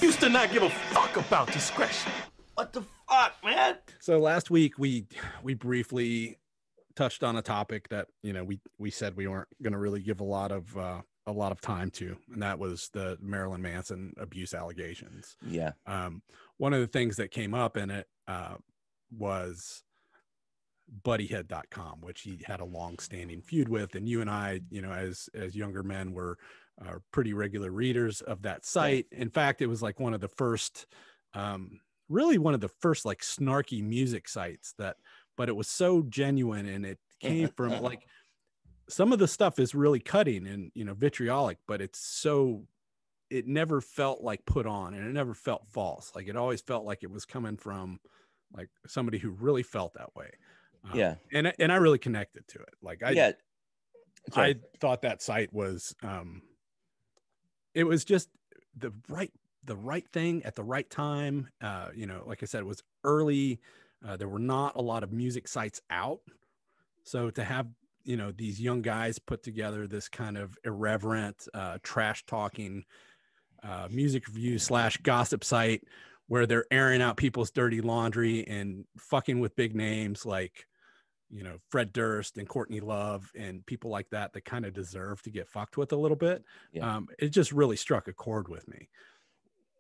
used to not give a fuck about discretion. What the fuck, man? So last week we briefly touched on a topic that, you know, we said we weren't going to really give a lot of time to, and that was the Marilyn Manson abuse allegations. Yeah. One of the things that came up in it was Buddyhead.com, which he had a long-standing feud with, and you and I, you know, as younger men, were pretty regular readers of that site. In fact, it was like one of the first, really one of the first like snarky music sites but it was so genuine, and it came from like, some of the stuff is really cutting and, you know, vitriolic, but it never felt like put on, and it never felt false. Like, it always felt like it was coming from like somebody who really felt that way. And I really connected to it. Like, I thought that site was, it was just the right thing at the right time. You know, like I said, it was early. There were not a lot of music sites out. So to have, you know, these young guys put together this kind of irreverent, trash talking, music review / gossip site where they're airing out people's dirty laundry and fucking with big names like, you know, Fred Durst and Courtney Love and people like that kind of deserve to get fucked with a little bit. It just really struck a chord with me.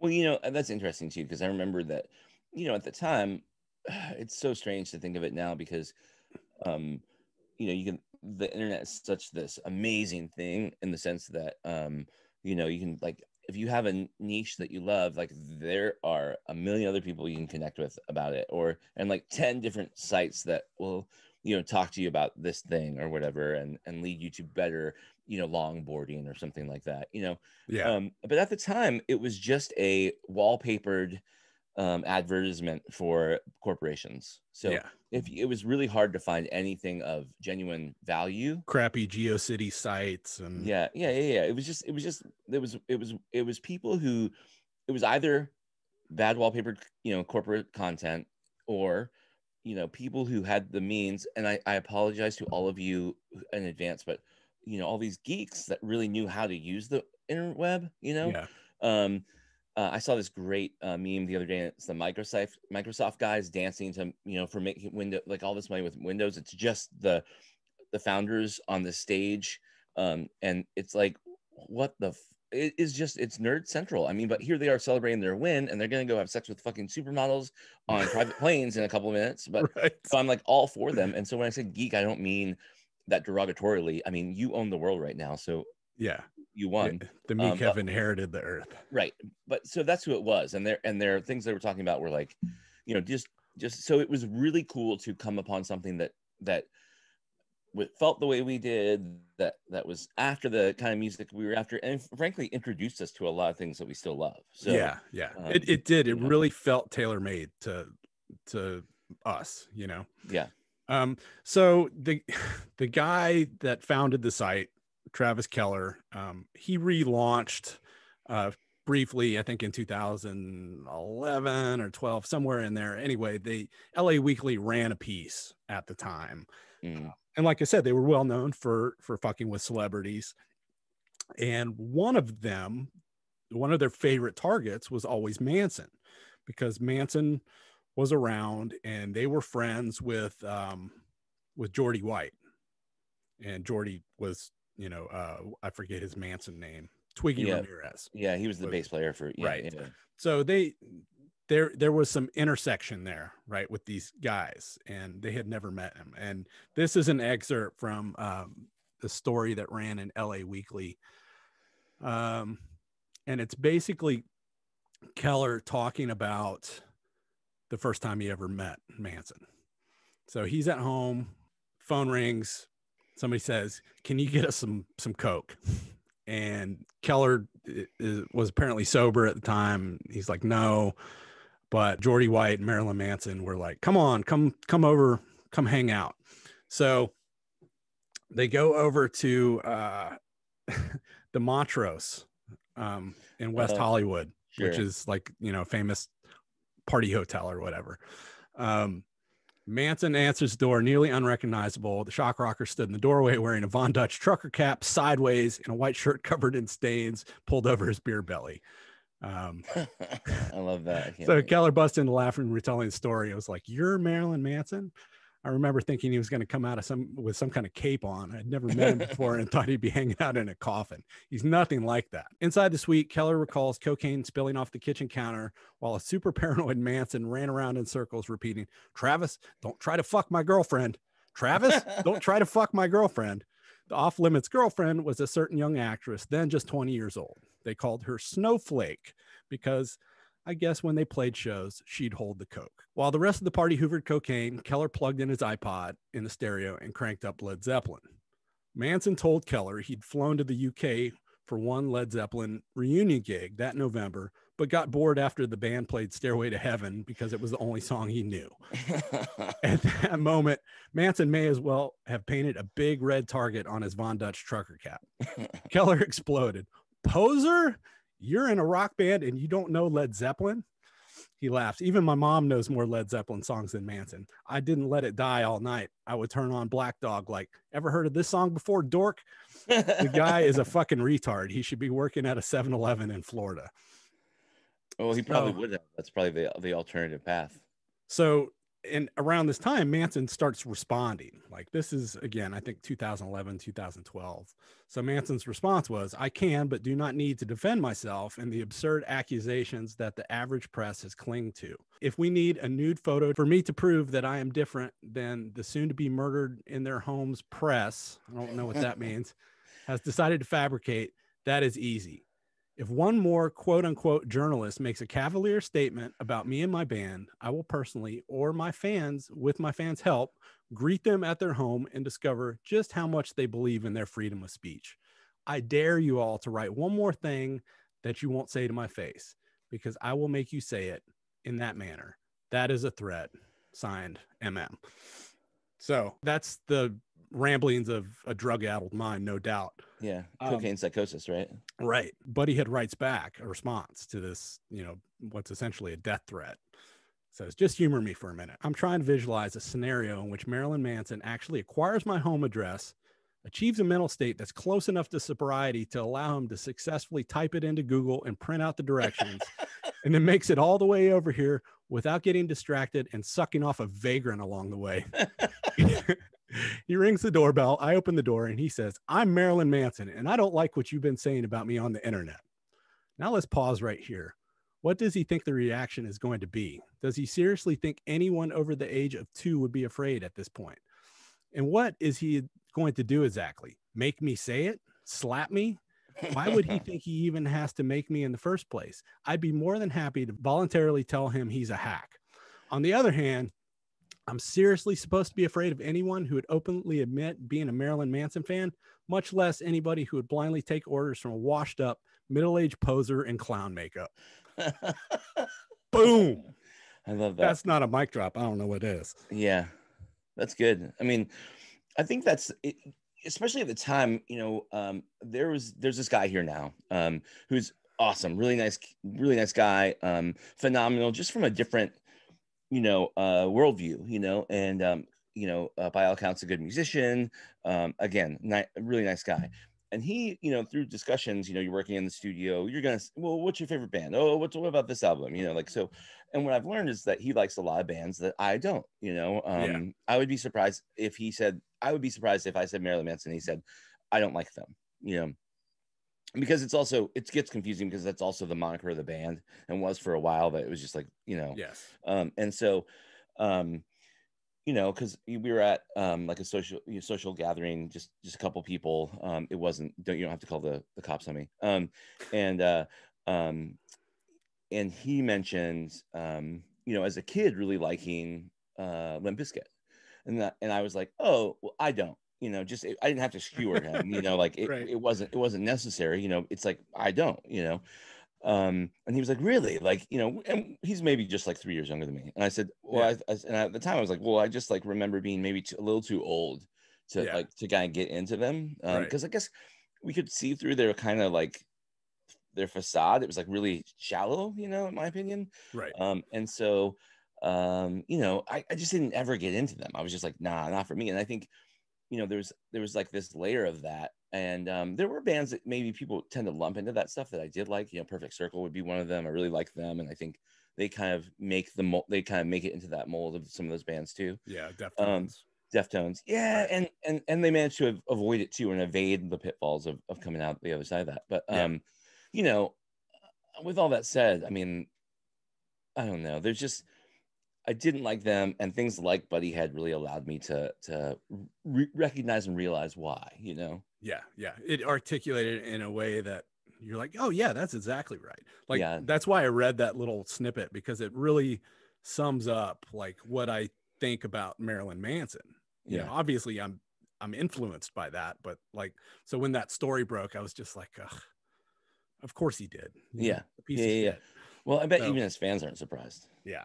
Well, you know, that's interesting too, because I remember that, you know, at the time, it's so strange to think of it now because, you know, the internet is such this amazing thing in the sense that, you know, you can, like, if you have a niche that you love, like, there are a million other people you can connect with about it, and like 10 different sites that will, you know, talk to you about this thing or whatever, and lead you to better, you know, longboarding or something like that, you know? But at the time it was just a wallpapered advertisement for corporations. So if it was really hard to find anything of genuine value, crappy GeoCity sites and it was people who, it was either bad wallpapered, you know, corporate content, or, you know, people who had the means. And I apologize to all of you in advance, but, you know, all these geeks that really knew how to use the interweb, you know. I saw this great meme the other day. It's the Microsoft guys dancing to, you know, for making Windows, like all this money with Windows. It's just the founders on the stage, and it's like, what the it is just, it's nerd central. I mean, but here they are celebrating their win, and they're gonna go have sex with fucking supermodels on private planes in a couple of minutes. But so I'm like all for them. And so when I say geek, I don't mean that derogatorily. I mean, you own the world right now, so you won. The meek have inherited the earth, right? But so that's who it was, and their things they were talking about were like, you know, just so it was really cool to come upon something that felt the way we did, that was after the kind of music we were after, and frankly introduced us to a lot of things that we still love. So it did. It really felt tailor-made to us, you know. So the guy that founded the site, Travis Keller, he relaunched briefly, I think in 2011 or 12, somewhere in there. Anyway, the LA Weekly ran a piece at the time. And like I said, they were well known for fucking with celebrities. And one of their favorite targets was always Manson, because Manson was around and they were friends with Geordie White. And Geordie was, you know, I forget his Manson name, Twiggy Ramirez. Yeah, he was the bass player for So there was some intersection there, right, with these guys, and they had never met him. And this is an excerpt from the story that ran in LA Weekly. And it's basically Keller talking about the first time he ever met Manson. So he's at home, phone rings, somebody says, "Can you get us some Coke?" And Keller was apparently sober at the time. He's like, "No." But Geordie White and Marilyn Manson were like, "Come on, come over, come hang out." So they go over to the Montrose in West Hollywood, which is like, you know, famous party hotel or whatever. Manson answers the door, nearly unrecognizable. The shock rocker stood in the doorway wearing a Von Dutch trucker cap, sideways, in a white shirt covered in stains, pulled over his beer belly. I love that. So Keller busted into laughing, retelling the story. It was like, "You're Marilyn Manson?" I remember thinking he was going to come out with some kind of cape on. I'd never met him before and thought he'd be hanging out in a coffin. He's nothing like that. Inside the suite, Keller recalls cocaine spilling off the kitchen counter while a super paranoid Manson ran around in circles repeating, "Travis, don't try to fuck my girlfriend. Travis, don't try to fuck my girlfriend." The off-limits girlfriend was a certain young actress, then just 20 years old. They called her Snowflake because I guess when they played shows, she'd hold the coke. While the rest of the party hoovered cocaine, Keller plugged in his iPod in the stereo and cranked up Led Zeppelin. Manson told Keller he'd flown to the UK for one Led Zeppelin reunion gig that November, but got bored after the band played Stairway to Heaven because it was the only song he knew. At that moment, Manson may as well have painted a big red target on his Von Dutch trucker cap. Keller exploded. "Poser? You're in a rock band and you don't know Led Zeppelin?" He laughs. "Even my mom knows more Led Zeppelin songs than Manson. I didn't let it die all night. I would turn on Black Dog like, ever heard of this song before, dork?" The guy is a fucking retard. He should be working at a 7-Eleven in Florida. Well, he probably would have. That's probably the alternative path. So, and around this time, Manson starts responding. Like, this is, again, I think 2011, 2012. So Manson's response was, "I can, but do not need to defend myself and the absurd accusations that the average press has clung to. If we need a nude photo for me to prove that I am different than the soon to be murdered in their homes press," I don't know what that means, "has decided to fabricate, that is easy. If one more quote unquote journalist makes a cavalier statement about me and my band, I will personally, or my fans, with my fans' help, greet them at their home and discover just how much they believe in their freedom of speech. I dare you all to write one more thing that you won't say to my face, because I will make you say it in that manner. That is a threat. Signed, MM." So that's the ramblings of a drug-addled mind, no doubt. Yeah, cocaine psychosis, right? Right. Buddyhead writes back a response to this, what's essentially a death threat. Says, "Just humor me for a minute. I'm trying to visualize a scenario in which Marilyn Manson actually acquires my home address, achieves a mental state that's close enough to sobriety to allow him to successfully type it into Google and print out the directions, and then makes it all the way over here without getting distracted and sucking off a vagrant along the way." He rings the doorbell. I open the door and he says, "I'm Marilyn Manson, and I don't like what you've been saying about me on the internet." Now let's pause right here. What does he think the reaction is going to be? Does he seriously think anyone over the age of 2 would be afraid at this point? And what is he going to do exactly? Make me say it? Slap me? Why would he think he even has to make me in the first place? I'd be more than happy to voluntarily tell him he's a hack. On the other hand, I'm seriously supposed to be afraid of anyone who would openly admit being a Marilyn Manson fan, much less anybody who would blindly take orders from a washed up middle-aged poser in clown makeup. Boom. I love that. That's not a mic drop. I don't know what it is. Yeah, that's good. I mean, I think that's it, especially at the time, there's this guy here now who's awesome, really nice guy, phenomenal, just from a different worldview, and by all accounts a good musician, again, really nice guy. And he, through discussions, you're working in the studio, you're gonna, well, what's your favorite band? Oh, what about this album? So. And what I've learned is that he likes a lot of bands that I don't. I would be surprised if he said, I would be surprised if I said Marilyn Manson, he said, I don't like them. Because it gets confusing because that's also the moniker of the band, and was for a while that it was just like, Yes. And so, because we were at like a social gathering, just a couple people. It wasn't, you don't have to call the cops on me. And he mentioned, as a kid, really liking Limp Bizkit, and I was like, oh, well, I don't, I didn't have to skewer him, like it, Right. it wasn't necessary, it's like I don't, and he was like, really, like, and he's maybe just like 3 years younger than me, and I said, well, Yeah. and at the time I was like, well, I just like remember being maybe a little too old to to kind of get into them, because I guess we could see through their kind of like their facade. It was like really shallow, in my opinion. Right. And so, I just didn't ever get into them. I was just like, nah, not for me. And I think, there was like this layer of that And there were bands that maybe people tend to lump into that stuff that I did like. You know, Perfect Circle would be one of them. I really like them, and I think they kind of make it into that mold of some of those bands too. Yeah, Deftones. Deftones, yeah, Right. and they managed to avoid it too and evade the pitfalls of coming out the other side of that. But you know, with all that said, I mean, I don't know. There's just I didn't like them, and things like Buddyhead really allowed me to recognize and realize why. You know. Yeah, it articulated in a way that you're like, oh yeah, that's exactly right. Like that's why I read that little snippet, because it really sums up like what I think about Marilyn Manson. You know, obviously I'm influenced by that, but like, so when that story broke, I was just like, ugh, of course he did. Yeah. Yeah. Well, I bet even his fans aren't surprised. Yeah.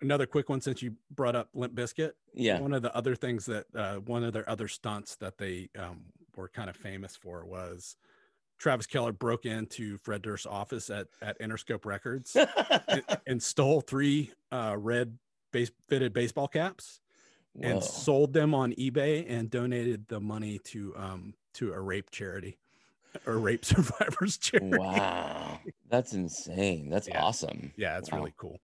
Another quick one, since you brought up Limp Bizkit. Yeah. One of the other things that one of their other stunts that they were kind of famous for was Travis Kelce broke into Fred Durst's office at Interscope Records and stole 3 red fitted baseball caps. Whoa. And sold them on eBay and donated the money to a rape charity or rape survivors charity. Wow, that's insane. That's awesome. Yeah, it's really cool.